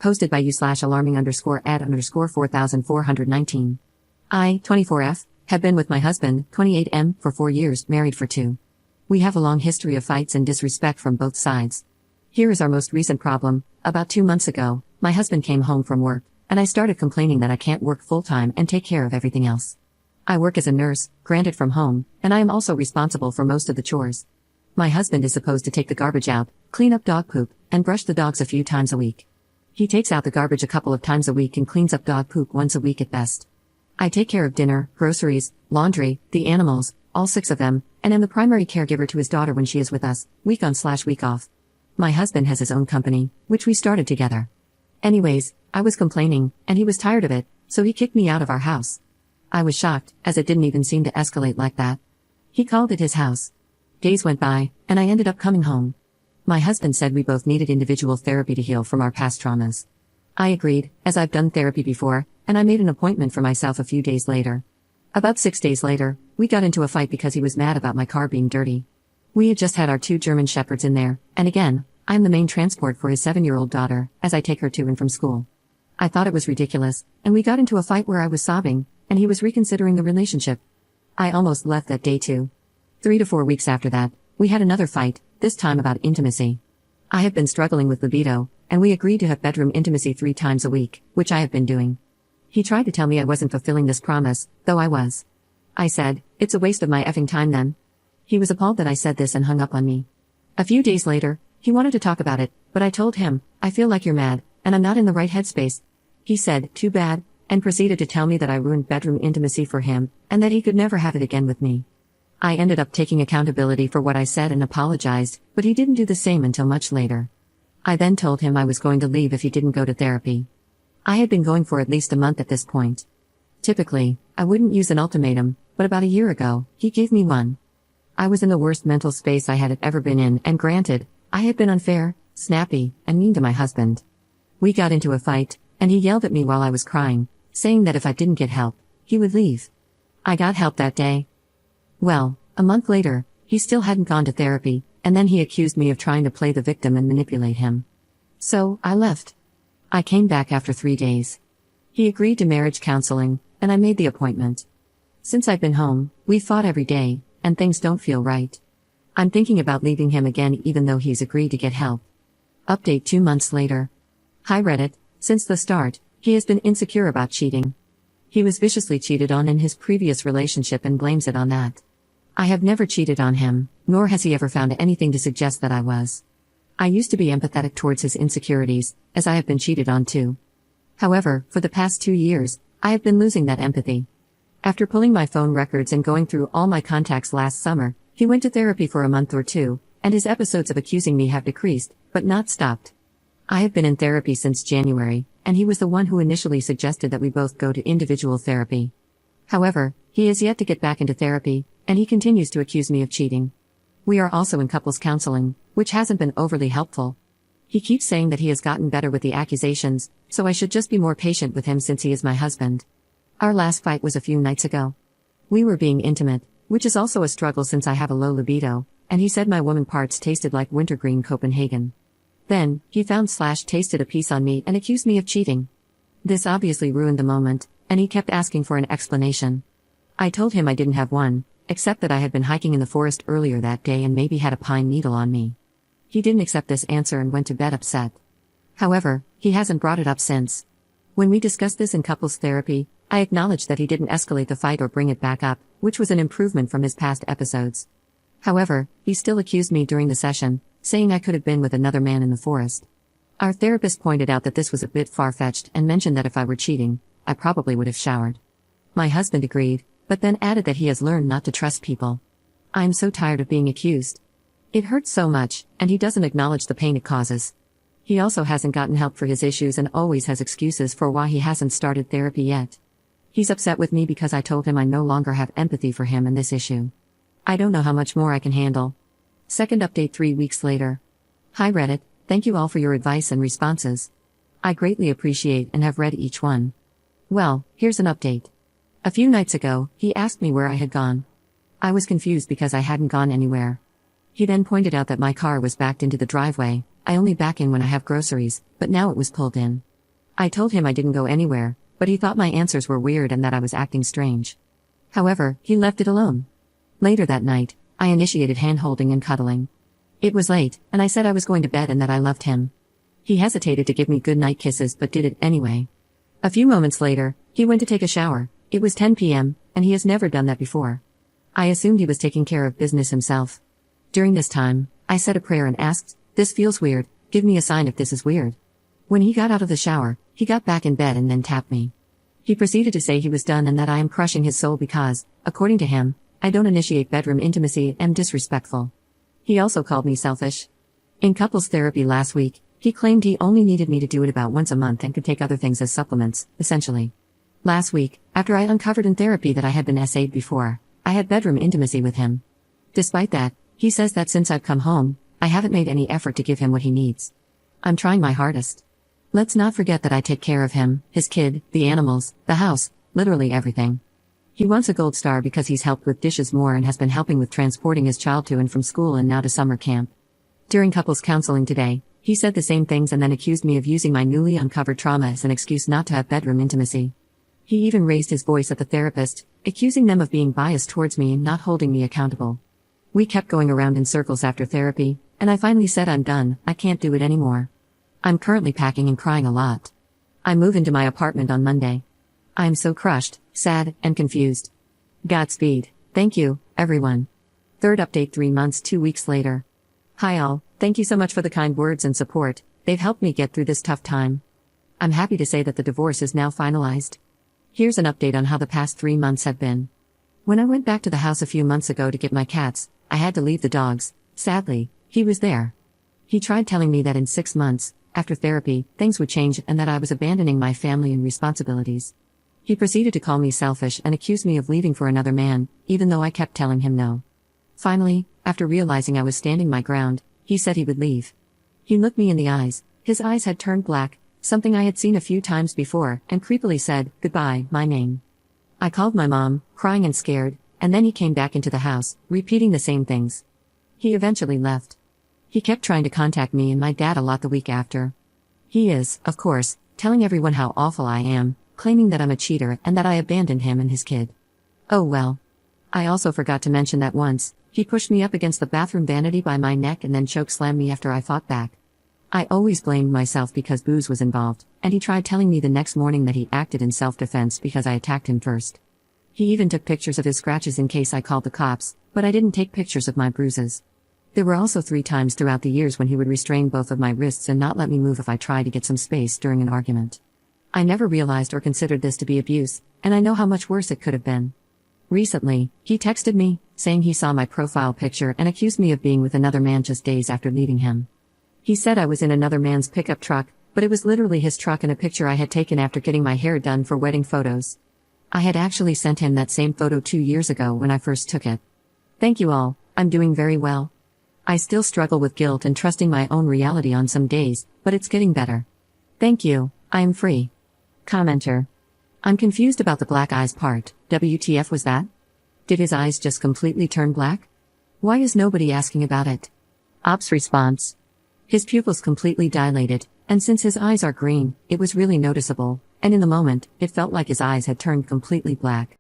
Posted by you/alarming_ad_4419. I, 24F, have been with my husband, 28M, for 4 years, married for 2. We have a long history of fights and disrespect from both sides. Here is our most recent problem. About 2 months ago, my husband came home from work, and I started complaining that I can't work full-time and take care of everything else. I work as a nurse, granted from home, and I am also responsible for most of the chores. My husband is supposed to take the garbage out, clean up dog poop, and brush the dogs a few times a week. He takes out the garbage a couple of times a week and cleans up dog poop once a week at best. I take care of dinner, groceries, laundry, the animals, all 6 of them, and am the primary caregiver to his daughter when she is with us, week on/week off. My husband has his own company, which we started together. Anyways, I was complaining, and he was tired of it, so he kicked me out of our house. I was shocked, as it didn't even seem to escalate like that. He called it his house. Days went by, and I ended up coming home. My husband said we both needed individual therapy to heal from our past traumas. I agreed, as I've done therapy before, and I made an appointment for myself a few days later. About 6 days later, we got into a fight because he was mad about my car being dirty. We had just had our 2 German shepherds in there, and again, I'm the main transport for his 7-year-old daughter, as I take her to and from school. I thought it was ridiculous, and we got into a fight where I was sobbing, and he was reconsidering the relationship. I almost left that day too. 3 to 4 weeks after that, we had another fight, this time about intimacy. I have been struggling with libido, and we agreed to have bedroom intimacy 3 times a week, which I have been doing. He tried to tell me I wasn't fulfilling this promise, though I was. I said, it's a waste of my effing time then. He was appalled that I said this and hung up on me. A few days later, he wanted to talk about it, but I told him, I feel like you're mad, and I'm not in the right headspace. He said, too bad, and proceeded to tell me that I ruined bedroom intimacy for him, and that he could never have it again with me. I ended up taking accountability for what I said and apologized, but he didn't do the same until much later. I then told him I was going to leave if he didn't go to therapy. I had been going for at least a month at this point. Typically, I wouldn't use an ultimatum, but about a year ago, he gave me one. I was in the worst mental space I had ever been in, and granted, I had been unfair, snappy, and mean to my husband. We got into a fight, and he yelled at me while I was crying, saying that if I didn't get help, he would leave. I got help that day. Well, a month later, he still hadn't gone to therapy, and then he accused me of trying to play the victim and manipulate him. So, I left. I came back after 3 days. He agreed to marriage counseling, and I made the appointment. Since I've been home, we've fought every day, and things don't feel right. I'm thinking about leaving him again even though he's agreed to get help. Update 2 months later. Hi Reddit, since the start, he has been insecure about cheating. He was viciously cheated on in his previous relationship and blames it on that. I have never cheated on him, nor has he ever found anything to suggest that I was. I used to be empathetic towards his insecurities, as I have been cheated on too. However, for the past 2 years, I have been losing that empathy. After pulling my phone records and going through all my contacts last summer, he went to therapy for a month or 2, and his episodes of accusing me have decreased, but not stopped. I have been in therapy since January, and he was the one who initially suggested that we both go to individual therapy. However, he has yet to get back into therapy, and he continues to accuse me of cheating. We are also in couples counseling, which hasn't been overly helpful. He keeps saying that he has gotten better with the accusations, so I should just be more patient with him since he is my husband. Our last fight was a few nights ago. We were being intimate, which is also a struggle since I have a low libido, and he said my woman parts tasted like wintergreen Copenhagen. Then, he found/tasted a piece on me and accused me of cheating. This obviously ruined the moment, and he kept asking for an explanation. I told him I didn't have one, except that I had been hiking in the forest earlier that day and maybe had a pine needle on me. He didn't accept this answer and went to bed upset. However, he hasn't brought it up since. When we discussed this in couples therapy, I acknowledged that he didn't escalate the fight or bring it back up, which was an improvement from his past episodes. However, he still accused me during the session, saying I could have been with another man in the forest. Our therapist pointed out that this was a bit far-fetched and mentioned that if I were cheating, I probably would have showered. My husband agreed, but then added that he has learned not to trust people. I'm so tired of being accused. It hurts so much, and he doesn't acknowledge the pain it causes. He also hasn't gotten help for his issues and always has excuses for why he hasn't started therapy yet. He's upset with me because I told him I no longer have empathy for him and this issue. I don't know how much more I can handle. Second update 3 weeks later. Hi Reddit, thank you all for your advice and responses. I greatly appreciate and have read each one. Well, here's an update. A few nights ago, he asked me where I had gone. I was confused because I hadn't gone anywhere. He then pointed out that my car was backed into the driveway. I only back in when I have groceries, but now it was pulled in. I told him I didn't go anywhere, but he thought my answers were weird and that I was acting strange. However, he left it alone. Later that night, I initiated hand-holding and cuddling. It was late, and I said I was going to bed and that I loved him. He hesitated to give me goodnight kisses but did it anyway. A few moments later, he went to take a shower. It was 10 p.m., and he has never done that before. I assumed he was taking care of business himself. During this time, I said a prayer and asked, "This feels weird, give me a sign if this is weird." When he got out of the shower, he got back in bed and then tapped me. He proceeded to say he was done and that I am crushing his soul because, according to him, I don't initiate bedroom intimacy and am disrespectful. He also called me selfish. In couples therapy last week, he claimed he only needed me to do it about once a month and could take other things as supplements, essentially. Last week, after I uncovered in therapy that I had been SA'd before, I had bedroom intimacy with him. Despite that, he says that since I've come home, I haven't made any effort to give him what he needs. I'm trying my hardest. Let's not forget that I take care of him, his kid, the animals, the house, literally everything. He wants a gold star because he's helped with dishes more and has been helping with transporting his child to and from school and now to summer camp. During couples counseling today, he said the same things and then accused me of using my newly uncovered trauma as an excuse not to have bedroom intimacy. He even raised his voice at the therapist, accusing them of being biased towards me and not holding me accountable. We kept going around in circles after therapy, and I finally said I'm done, I can't do it anymore. I'm currently packing and crying a lot. I move into my apartment on Monday. I am so crushed, sad, and confused. Godspeed. Thank you, everyone. Third update 3 months 2 weeks later. Hi all, thank you so much for the kind words and support, they've helped me get through this tough time. I'm happy to say that the divorce is now finalized. Here's an update on how the past 3 months have been. When I went back to the house a few months ago to get my cats, I had to leave the dogs. Sadly, he was there. He tried telling me that in 6 months, after therapy, things would change and that I was abandoning my family and responsibilities. He proceeded to call me selfish and accuse me of leaving for another man, even though I kept telling him no. Finally, after realizing I was standing my ground, he said he would leave. He looked me in the eyes, his eyes had turned black, something I had seen a few times before, and creepily said, "Goodbye, my name." I called my mom, crying and scared, and then he came back into the house, repeating the same things. He eventually left. He kept trying to contact me and my dad a lot the week after. He is, of course, telling everyone how awful I am, claiming that I'm a cheater and that I abandoned him and his kid. Oh well. I also forgot to mention that once, he pushed me up against the bathroom vanity by my neck and then chokeslammed me after I fought back. I always blamed myself because booze was involved, and he tried telling me the next morning that he acted in self-defense because I attacked him first. He even took pictures of his scratches in case I called the cops, but I didn't take pictures of my bruises. There were also 3 times throughout the years when he would restrain both of my wrists and not let me move if I tried to get some space during an argument. I never realized or considered this to be abuse, and I know how much worse it could have been. Recently, he texted me, saying he saw my profile picture and accused me of being with another man just days after leaving him. He said I was in another man's pickup truck, but it was literally his truck and a picture I had taken after getting my hair done for wedding photos. I had actually sent him that same photo 2 years ago when I first took it. Thank you all, I'm doing very well. I still struggle with guilt and trusting my own reality on some days, but it's getting better. Thank you, I am free. Commenter. I'm confused about the black eyes part, WTF was that? Did his eyes just completely turn black? Why is nobody asking about it? Ops response. His pupils completely dilated, and since his eyes are green, it was really noticeable, and in the moment, it felt like his eyes had turned completely black.